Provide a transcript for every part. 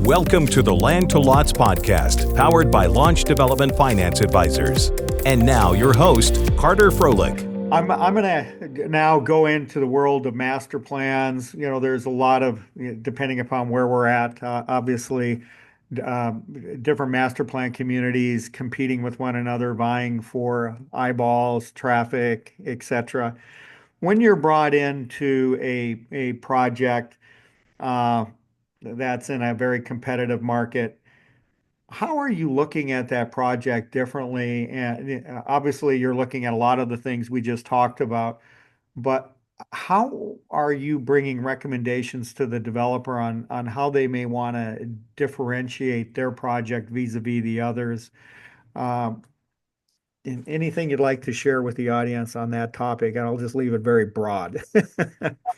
Welcome to the Land to Lots podcast, powered by Launch Development Finance Advisors. And now your host, Carter Froelich. I'm going to now go into the world of master plans. There's a lot of, depending upon where we're at, obviously, different master plan communities competing with one another, vying for eyeballs, traffic, etc. When you're brought into a project uh, that's in a very competitive market, how are you looking at that project differently? And obviously, you're looking at a lot of the things we just talked about, but how are you bringing recommendations to the developer on how they may want to differentiate their project vis-a-vis the others? Um, Anything you'd like to share with the audience on that topic? And I'll just leave it very broad.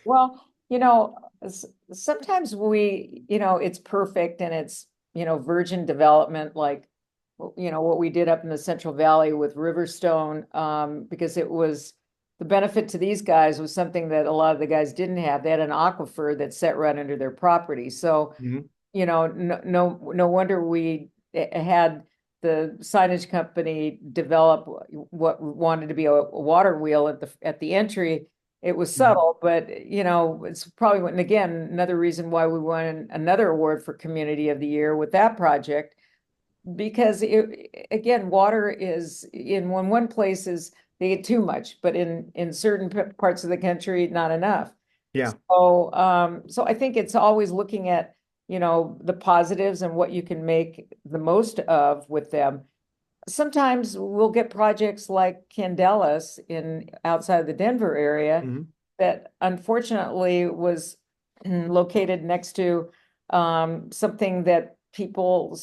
Well, sometimes it's perfect and it's, virgin development, like, what we did up in the Central Valley with Riverstone, because it was the benefit to these guys was something that a lot of the guys didn't have. They had an aquifer that set right under their property. So, Mhm. no wonder we had the signage company develop what wanted to be a water wheel at the entry. It was subtle, but it's probably, and again, another reason why we won another award for Community of the Year with that project, because again, water is in one places they get too much, but in certain parts of the country, not enough. Yeah. So I think it's always looking at, the positives and what you can make the most of with them. Sometimes we'll get projects like Candelas outside of the Denver area Mhm. that unfortunately was located next to something that people,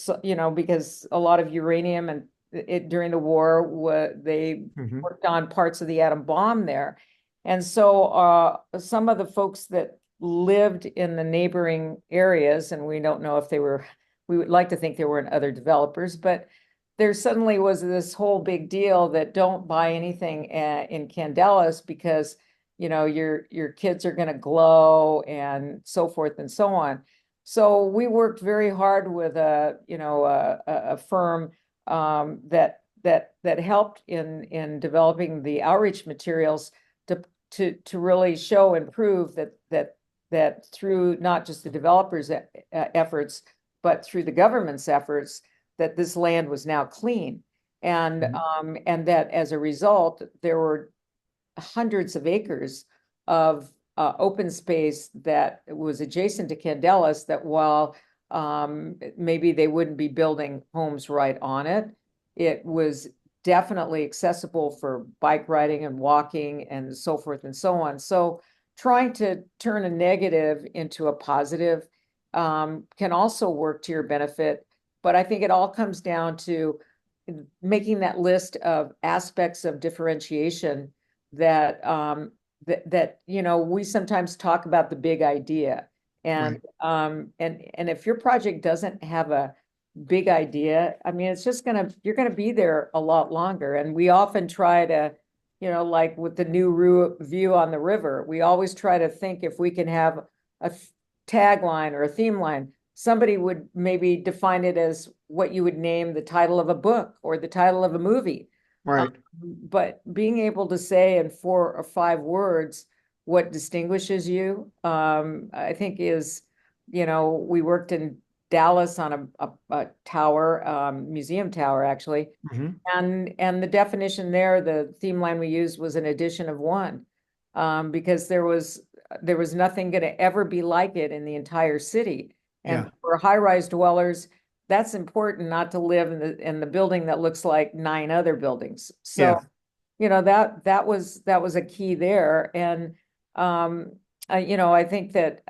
because a lot of uranium and during the war, they Mhm. worked on parts of the atom bomb there. And so some of the folks that lived in the neighboring areas, and we don't know if we would like to think there weren't other developers, but there suddenly was this whole big deal that don't buy anything in Candelas because, your kids are going to glow and so forth and so on. So we worked very hard with a firm that helped in developing the outreach materials to really show and prove that through not just the developers' efforts, but through the government's efforts, that this land was now clean. And that as a result, there were hundreds of acres of open space that was adjacent to Candelas, that while maybe they wouldn't be building homes right on it, it was definitely accessible for bike riding and walking and so forth and so on. So trying to turn a negative into a positive can also work to your benefit. But I think it all comes down to making that list of aspects of differentiation that we sometimes talk about the big idea. And and if your project doesn't have a big idea, I mean, it's just you're gonna be there a lot longer. And we often try to, like with the new view on the river, we always try to think if we can have a tagline or a theme line. Somebody would maybe define it as what you would name the title of a book or the title of a movie. Right. But being able to say in 4 or 5 words what distinguishes you, I think is, we worked in Dallas on a tower, museum tower actually, Mhm. and the definition there, the theme line we used was an addition of one, because there was nothing going to ever be like it in the entire city. And Yeah. for high-rise dwellers, that's important, not to live in the building that looks like 9 other buildings. So, Yeah. that was a key there. And I think that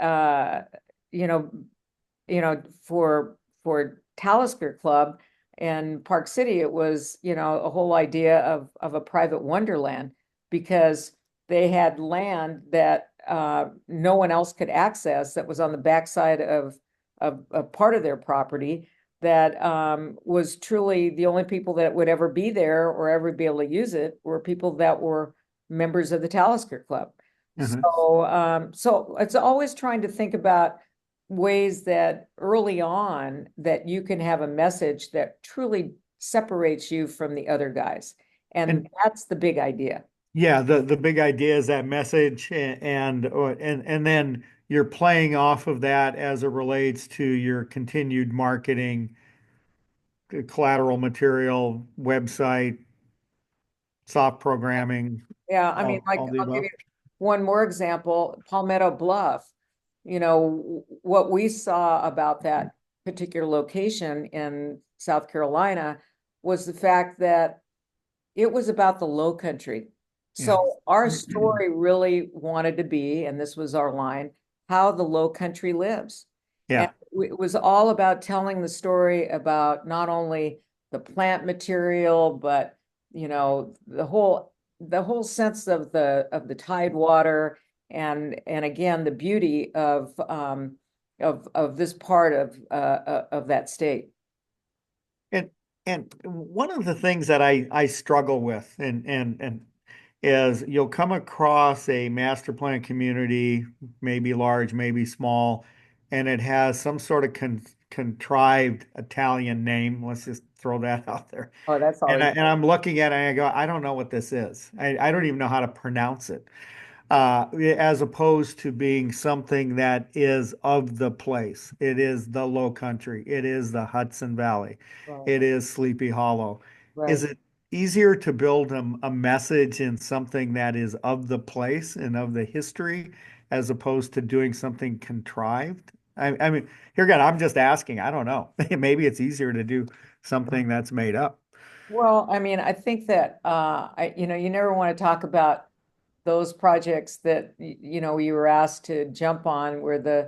for Talisker Club and Park City, it was, a whole idea of a private wonderland, because they had land that no one else could access, that was on the backside of a part of their property, that was truly the only people that would ever be there or ever be able to use it were people that were members of the Talisker Club. Mhm. So it's always trying to think about ways that early on that you can have a message that truly separates you from the other guys. And And that's the big idea. yeah, the big idea is that message, and then you're playing off of that as it relates to your continued marketing, collateral material, website, soft programming, Yeah, I mean, like all the I'll give above. you one more example, Palmetto Bluff. What we saw about that particular location in South Carolina was the fact that it was about the low country. Yeah. So our story really wanted to be, and this was our line, how the low country lives. And Yeah. it was all about telling the story about not only the plant material, but the whole sense of the tide water and again the beauty of this part of that state. And and one of the things that I struggle with and is you'll come across a master plan community, maybe large, maybe small, and it has some sort of contrived Italian name. Let's just throw that out there. Oh, that's And always I'm looking at it and I go, I don't know what this is. I don't even know how to pronounce it. As opposed to being something that is of the place. It is the Low Country. It is the Hudson Valley. right, It is Sleepy Hollow. Is right. it easier to build a message in something that is of the place and of the history as opposed to doing something contrived? I mean, here again, I'm just asking. I don't know. Maybe it's easier to do something that's made up. Well, I mean, I think that you never want to talk about those projects that you were asked to jump on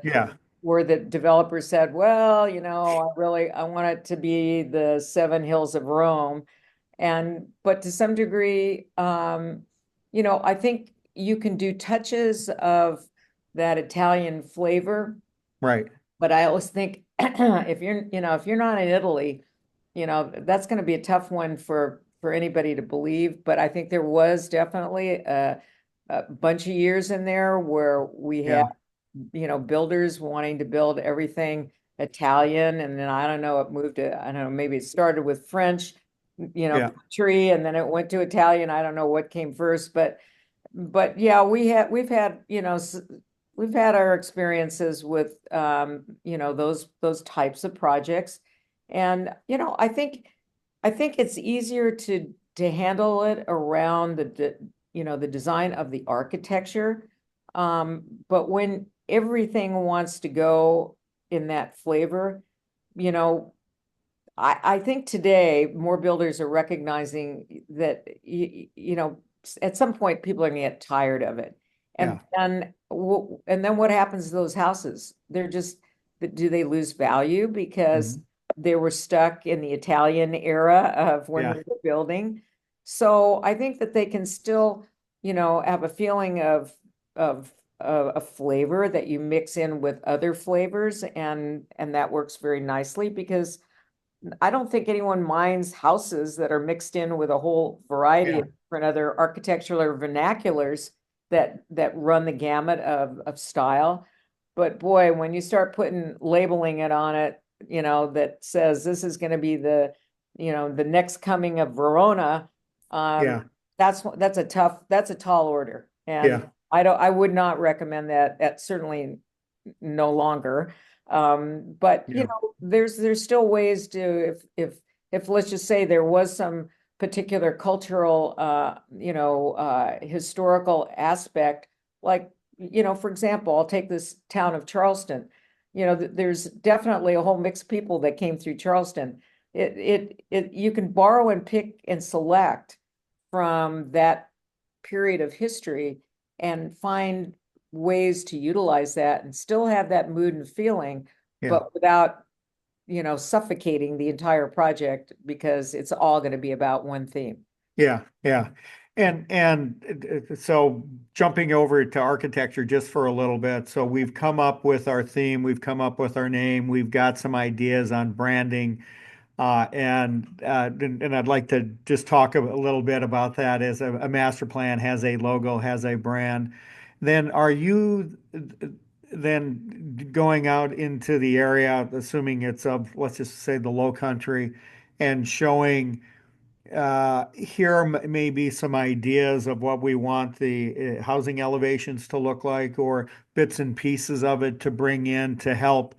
Yeah, where the developer said, well, I want it to be the seven hills of Rome. But to some degree, I think you can do touches of that Italian flavor, right. but I always think if you're not in Italy, that's going to be a tough one for anybody to believe. But I think there was definitely a bunch of years in there where we had, Yeah, builders wanting to build everything Italian, and then I don't know, it moved to, I don't know, maybe it started with French, yeah, country, and then it went to Italian. I don't know what came first, but yeah, we've had our experiences with those types of projects. And I think it's easier to handle it around the design of the architecture. But when everything wants to go in that flavor, you know, I think today more builders are recognizing that at some point people are going to get tired of it. And yeah. then what happens to those houses? Do they lose value because Mhm. they were stuck in the Italian era of when Yeah, we were building? So I think that they can still, have a feeling of a flavor that you mix in with other flavors, and that works very nicely because I don't think anyone minds houses that are mixed in with a whole variety yeah, of different other architectural or vernaculars that run the gamut of style. But boy, when you start putting labeling it on it, that says this is going to be the next coming of Verona, um, yeah, that's a tall order. yeah, And I would not recommend that. That's certainly no longer. But yeah, there's still ways to if let's just say there was some particular cultural historical aspect, like for example, I'll take this town of Charleston. There's definitely a whole mix of people that came through Charleston. It you can borrow and pick and select from that period of history and find ways to utilize that and still have that mood and feeling, yeah, but without, suffocating the entire project because it's all going to be about one theme. yeah, yeah. And so jumping over to architecture just for a little bit. So we've come up with our theme, we've come up with our name, we've got some ideas on branding. And I'd like to just talk a little bit about that as a master plan has a logo, has a brand. Then are you then going out into the area, assuming it's of, let's just say, the low country, and showing here may be some ideas of what we want the housing elevations to look like, or bits and pieces of it to bring in to help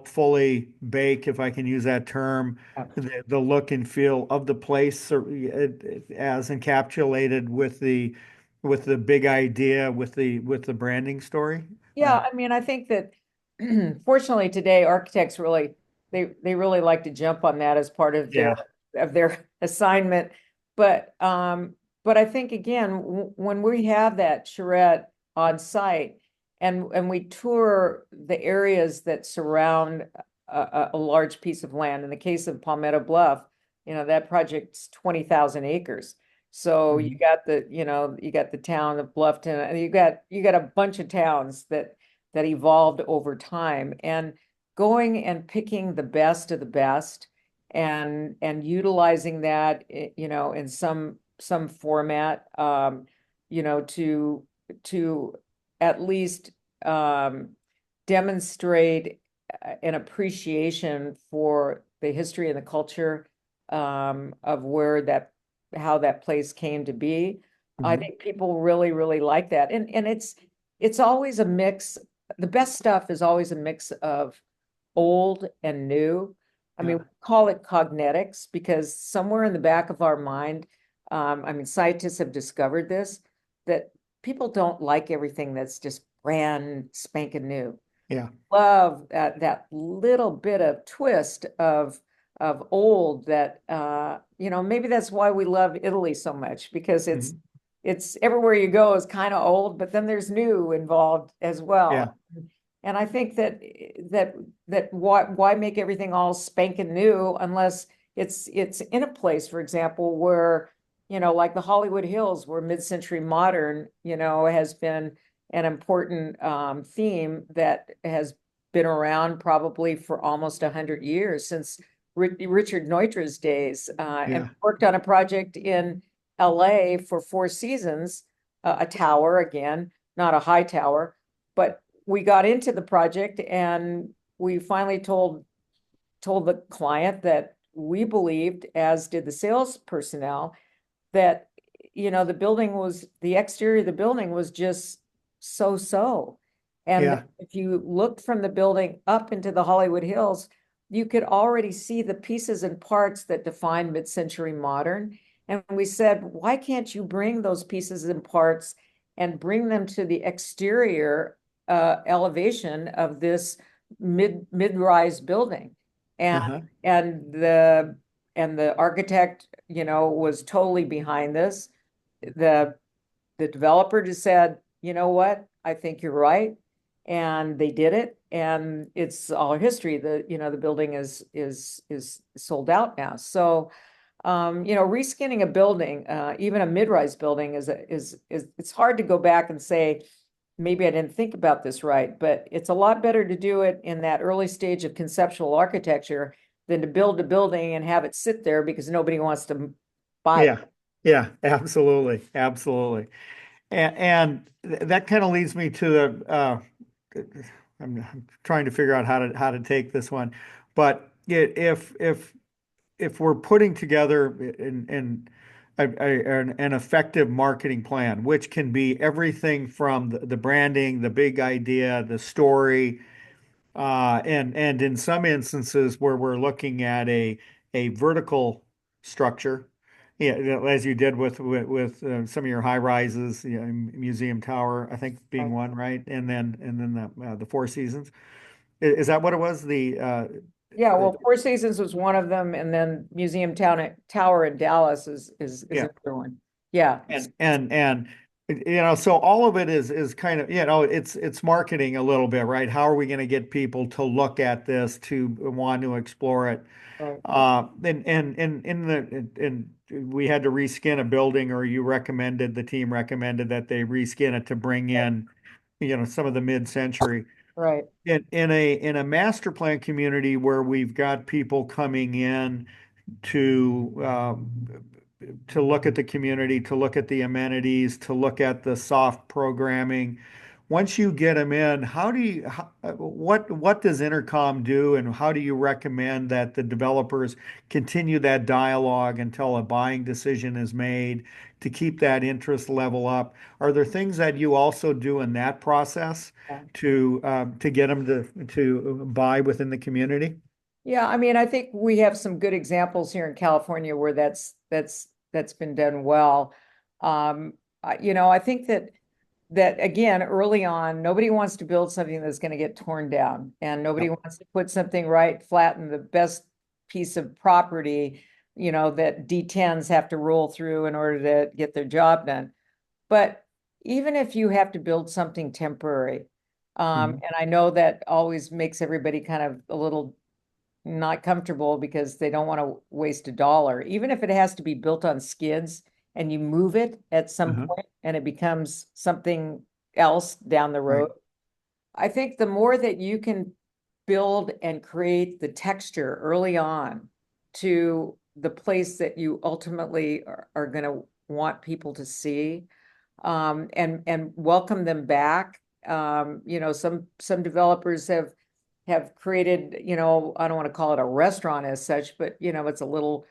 fully bake, if I can use that term, the look and feel of the place, as encapsulated with the big idea, with the branding story. Yeah, I mean, I think that fortunately today architects really they really like to jump on that as part Yeah. of their assignment. But I think again when we have that charrette on site and we tour the areas that surround a large piece of land. In the case of Palmetto Bluff, that project's 20,000 acres. So you Mhm. got you got the town of Bluffton, and you got a bunch of towns that evolved over time, and going and picking the best of the best and utilizing that, in some format, to at least demonstrate an appreciation for the history and the culture of how that place came to be. I Mhm. think people really, really like that. And it's always a mix. The best stuff is always a mix of old and new. I mean, Yeah. we call it cognetics because somewhere in the back of our mind, I mean, scientists have discovered this, that people don't like everything that's just brand spanking new. Yeah. Love that little bit of twist of old that maybe that's why we love Italy so much, because Mhm. it's everywhere you go is kind of old, but then there's new involved as well. Yeah. And I think that why make everything all spanking new unless it's in a place, for example, where, like the Hollywood Hills, where mid-century modern, has been an important theme that has been around probably for almost 100 years, since Richard Neutra's days, and Yeah. worked on a project in LA for Four Seasons, a tower again, not a high tower, but we got into the project and we finally told the client that we believed, as did the sales personnel, that the exterior of the building was just so. And Yeah. if you looked from the building up into the Hollywood Hills, you could already see the pieces and parts that define mid-century modern. And we said, why can't you bring those pieces and parts and bring them to the exterior elevation of this mid-rise building? And Uh-huh. and the architect, was totally behind this. The the developer just said, you know what, I think you're right. And they did it, and it's all history. The building is sold out now. So reskinning a building, even a mid-rise building, is it's hard to go back and say, maybe I didn't think about this right, but it's a lot better to do it in that early stage of conceptual architecture than to build a building and have it sit there because nobody wants to buy it. Yeah. Yeah. Absolutely. Absolutely. And that kind of leads me to I'm trying to figure out how to take this one, but if we're putting together an effective marketing plan, which can be everything from the branding, the big idea, the story, and in some instances where we're looking at a vertical structure, yeah, as you did with some of your high rises, Museum Tower, I think being one, right? And then the Four Seasons. Is that what it was? Yeah, Uh, well, Four Seasons was one of them, and then Tower in Dallas is yeah, another one. Yeah. and so all of it is kind of, it's marketing a little bit, right? How are we going to get people to look at this, to want to explore it? Right. And we had to reskin a building, or the team recommended that they reskin it to bring in, some of the mid-century. Right. In a master plan community where we've got people coming in to look at the community, to look at the amenities, to look at the soft programming, once you get them in, what does Intercom do, and how do you recommend that the developers continue that dialogue until a buying decision is made to keep that interest level up? Are there things that you also do in that process Yeah. to get them to buy within the community? Yeah, I mean, I think we have some good examples here in California where that's been done well. I think that again, early on, nobody wants to build something that's going to get torn down, and nobody Yep. wants to put something right flat in the best piece of property, that D10s have to roll through in order to get their job done. But even if you have to build something temporary, Mhm. and I know that always makes everybody kind of a little not comfortable because they don't want to waste a dollar, even if it has to be built on skids and you move it at some Uh-huh. point and it becomes something else down the Right. road. I think the more that you can build and create the texture early on to the place that you ultimately are going to want people to see, and welcome them back. Some developers have created, I don't want to call it a restaurant as such, but it's a little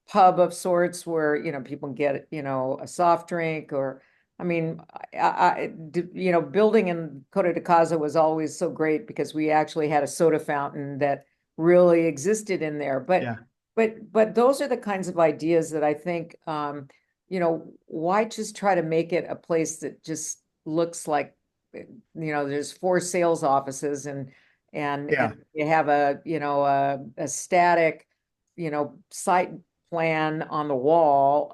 pub of sorts where, people can get, a soft drink. Or, I mean, building in Coto de Caza was always so great because we actually had a soda fountain that really existed in there. But Yeah. but those are the kinds of ideas that I think, why just try to make it a place that just looks like, there's 4 sales offices and Yeah. you have a static, site plan on the wall.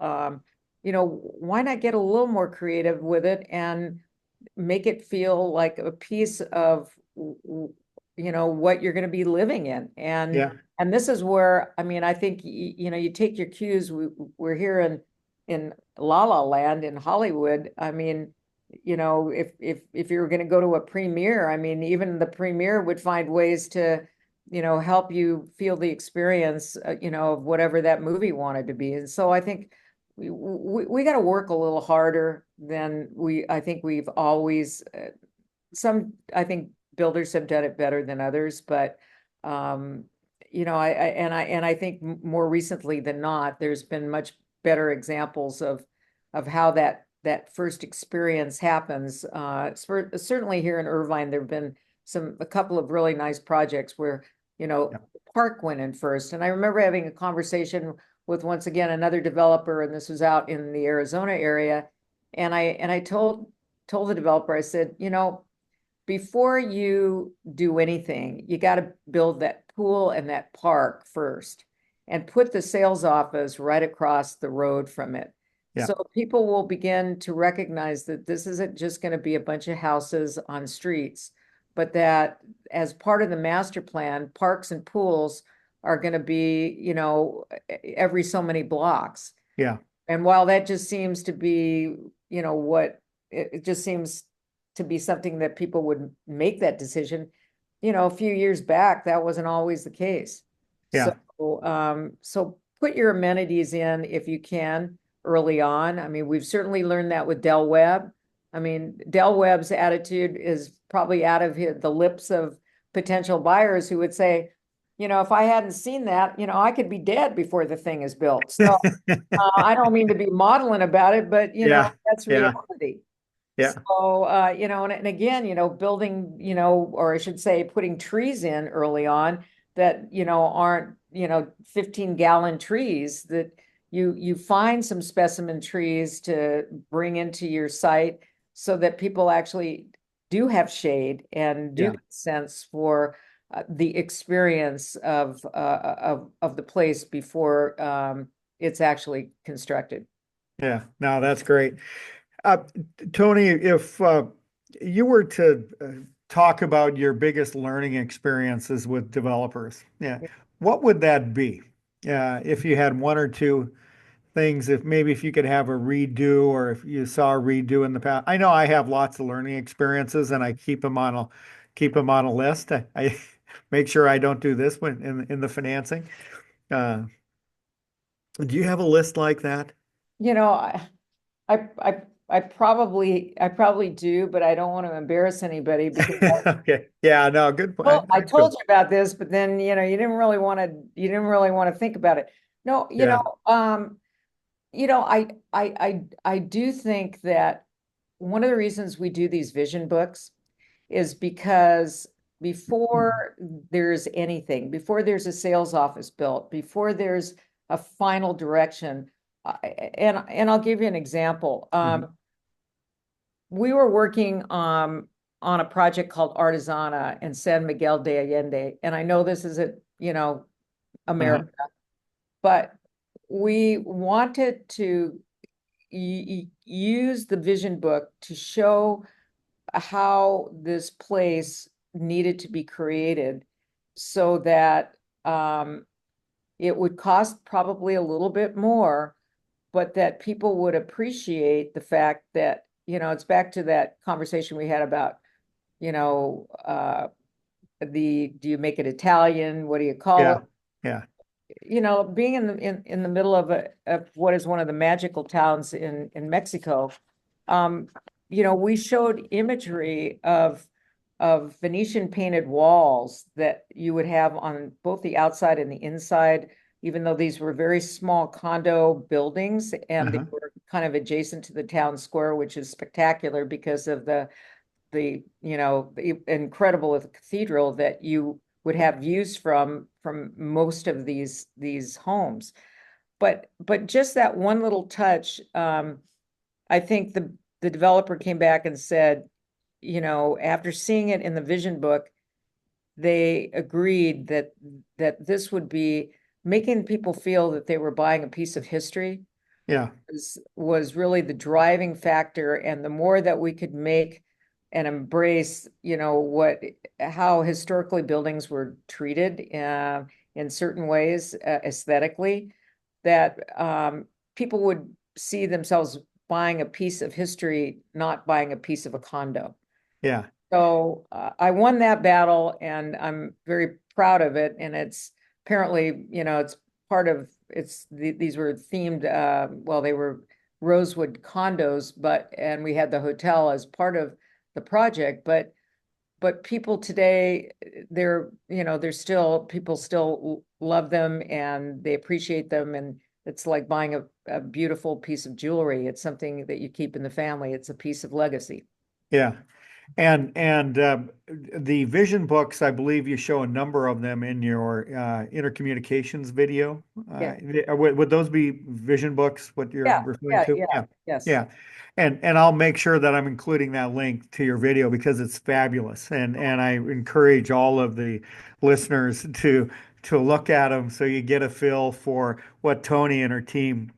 Why not get a little more creative with it and make it feel like a piece of what you're going to be living in. Yeah. And this is where, I mean, I think you take your cues. We're here in La La Land in Hollywood. I mean, if you were going to go to a premiere, I mean, even the premiere would find ways to help you feel the experience, of whatever that movie wanted to be. And so I think we got to work a little harder than I think we've always, I think builders have done it better than others, but I think more recently than not, there's been much better examples of how that first experience happens. Certainly here in Irvine, there've been a couple of really nice projects where, Yeah. the park went in first. And I remember having a conversation with, once again, another developer, and this was out in the Arizona area. And I told the developer, I said, before you do anything, you got to build that pool and that park first and put the sales office right across the road from it. Yeah. So people will begin to recognize that this isn't just going to be a bunch of houses on streets, but that as part of the master plan, parks and pools are going to be, every so many blocks. Yeah. And while that just seems to be, what it just seems to be something that people would make that decision, a few years back, that wasn't always the case. So, Yeah. so put your amenities in if you can early on. I mean, we've certainly learned that with Del Webb. I mean, Del Webb's attitude is probably out of the lips of potential buyers who would say, if I hadn't seen that, I could be dead before the thing is built. So I don't mean to be maudlin about it, but Yeah. that's Yeah. reality. Yeah. So, and again, building, or I should say, putting trees in early on that, aren't, 15-gallon trees, that you find some specimen trees to bring into your site so that people actually do have shade and do Yeah. get a sense for the experience of the place before it's actually constructed. Yeah. No, that's great. Uh, Tony, if you were to talk about your biggest learning experiences with developers, yeah, what would that be? If you had one or two things, if you could have a redo, or if you saw a redo in the past. I know I have lots of learning experiences, and I keep them on a list. I make sure I don't do this when in the financing. Uh, do you have a list like that? You know, I I probably do, but I don't want to embarrass anybody because Okay. Yeah, no, good well, point. I told you about this, but then, you didn't really want to think about it. No, Yeah. I do think that one of the reasons we do these vision books is because before there's anything, before there's a sales office built, before there's a final direction, and I'll give you an example. Mhm. We were working on a project called Artisana in San Miguel de Allende, and I know this isn't, Uh-huh. America, but we wanted to use the vision book to show how this place needed to be created so that it would cost probably a little bit more, but that people would appreciate the fact that, it's back to that conversation we had about, you know, do you make it Italian? What do you call it? Yeah. Yeah. Being in the middle of what is one of the magical towns in Mexico, um, we showed imagery of Venetian painted walls that you would have on both the outside and the inside, even though these were very small condo buildings and they Uh-huh. were kind of adjacent to the town square, which is spectacular because of the incredible cathedral that you would have views from most of these homes. But just that one little touch, I think the developer came back and said, after seeing it in the vision book, they agreed that this would be making people feel that they were buying a piece of history Yeah. was really the driving factor. And the more that we could make and embrace, how historically buildings were treated in certain ways, aesthetically, that people would see themselves buying a piece of history, not buying a piece of a condo. Yeah. So I won that battle and I'm very proud of it. And it's apparently, it's part of these were themed, well, they were Rosewood condos, and we had the hotel as part of the project, but people today, people still love them and they appreciate them. And it's like buying a beautiful piece of jewelry. It's something that you keep in the family. It's a piece of legacy. Yeah. And the vision books, I believe you show a number of them in your intercommunications video. Yeah. Would those be vision books, what you're Yeah. referring Yeah. to? Yeah. Yeah. Yes. Yeah. And I'll make sure that I'm including that link to your video because it's fabulous. And I encourage all of the listeners to look at them so you get a feel for what Toni and her team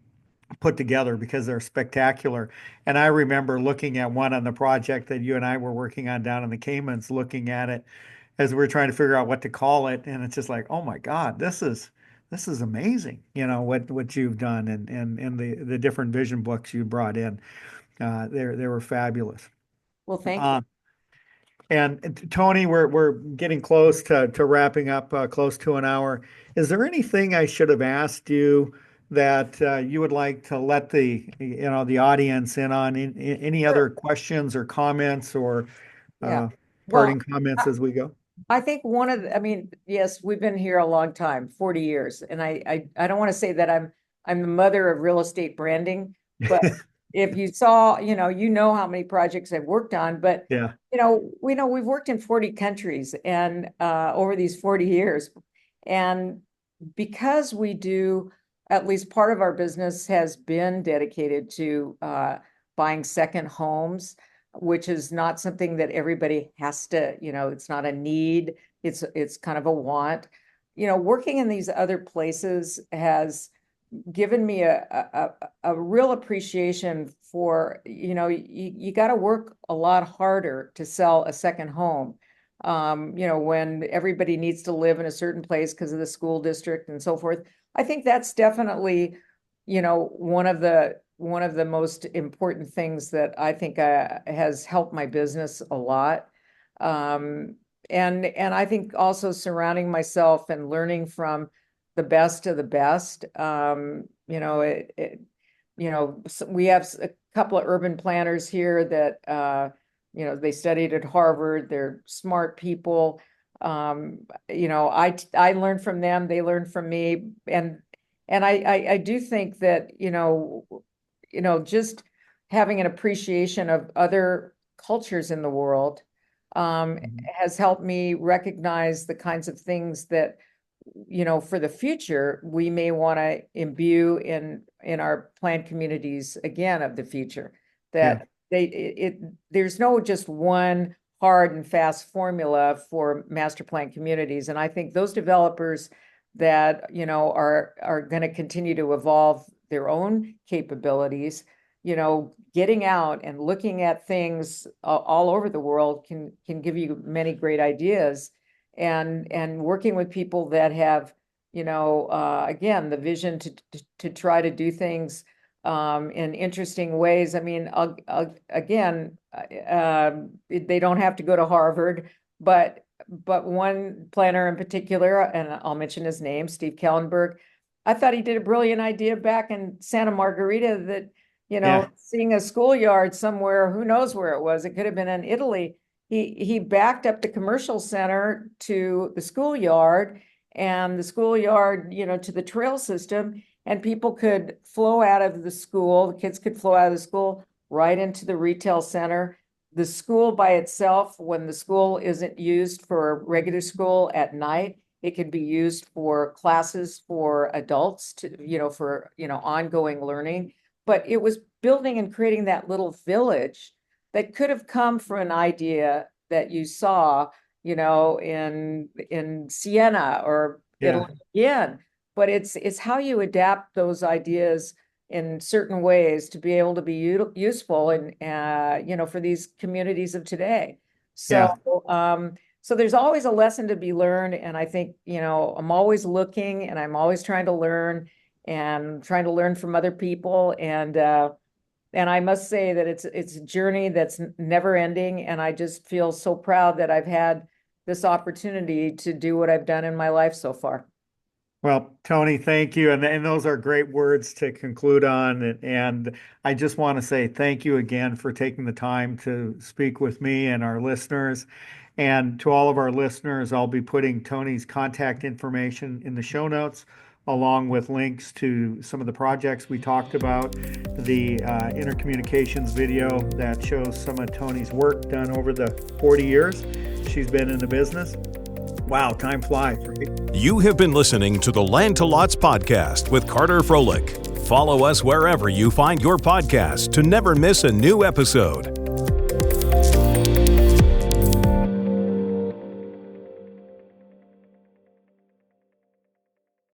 put together because they're spectacular. And I remember looking at one on the project that you and I were working on down in the Caymans, looking at it as we were trying to figure out what to call it. And it's just like, oh my God, this is amazing, what you've done and the different vision books you brought in. They were fabulous. Well, thank you. Uh, and Toni, we're getting close to wrapping up, close to an hour. Is there anything I should have asked you that you would like to let the audience in on? Any Sure. other questions or comments or Yeah. Well, parting comments I, as we go? I think I mean, yes, we've been here a long time, 40 years. And I don't want to say that I'm the mother of real estate branding, but if you saw, how many projects I've worked on, but Yeah, we know we've worked in 40 countries and over these 40 years. And because we do, at least part of our business has been dedicated to buying second homes, which is not something that everybody has to, it's not a need, it's kind of a want. Working in these other places has given me a real appreciation for, you got to work a lot harder to sell a second home. When everybody needs to live in a certain place because of the school district and so forth. I think that's definitely, one of the most important things that I think has helped my business a lot. Um, and I think also surrounding myself and learning from the best of the best. we have a couple of urban planners here that, they studied at Harvard. They're smart people. I learned from them, they learned from me. And I do think that, just having an appreciation of other cultures in the world has helped me recognize the kinds of things that, for the future, we may want to imbue in our planned communities again of the future. That there's no just one hard and fast formula for master plan communities. And I think those developers that, are going to continue to evolve their own capabilities, getting out and looking at things all over the world can give you many great ideas, and working with people that have, again, the vision to try to do things in interesting ways. I mean, again, they don't have to go to Harvard, but one planner in particular, and I'll mention his name, Steve Kellenberg, I thought he did a brilliant idea back in Santa Margarita that, seeing a schoolyard somewhere, who knows where it was, it could have been in Italy. He backed up the commercial center to the schoolyard, and the schoolyard, to the trail system, and people could flow out of the school. The kids could flow out of the school right into the retail center. The school by itself, when the school isn't used for regular school at night, it can be used for classes for adults for ongoing learning. But it was building and creating that little village that could have come from an idea that you saw, in Siena or Italy again. But it's how you adapt those ideas in certain ways to be able to be useful and for these communities of today. So so there's always a lesson to be learned, and I think I'm always looking, and I'm always trying to learn from other people, and I must say that it's a journey that's never ending, and I just feel so proud that I've had this opportunity to do what I've done in my life so far. Well, Toni, thank you. And those are great words to conclude on. And I just want to say thank you again for taking the time to speak with me and our listeners. And to all of our listeners, I'll be putting Toni's contact information in the show notes, along with links to some of the projects we talked about, the intercommunications video that shows some of Toni's work done over the 40 years she's been in the business. Wow, time flies, right? You have been listening to the Land to Lots podcast with Carter Froelich. Follow us wherever you find your podcast to never miss a new episode.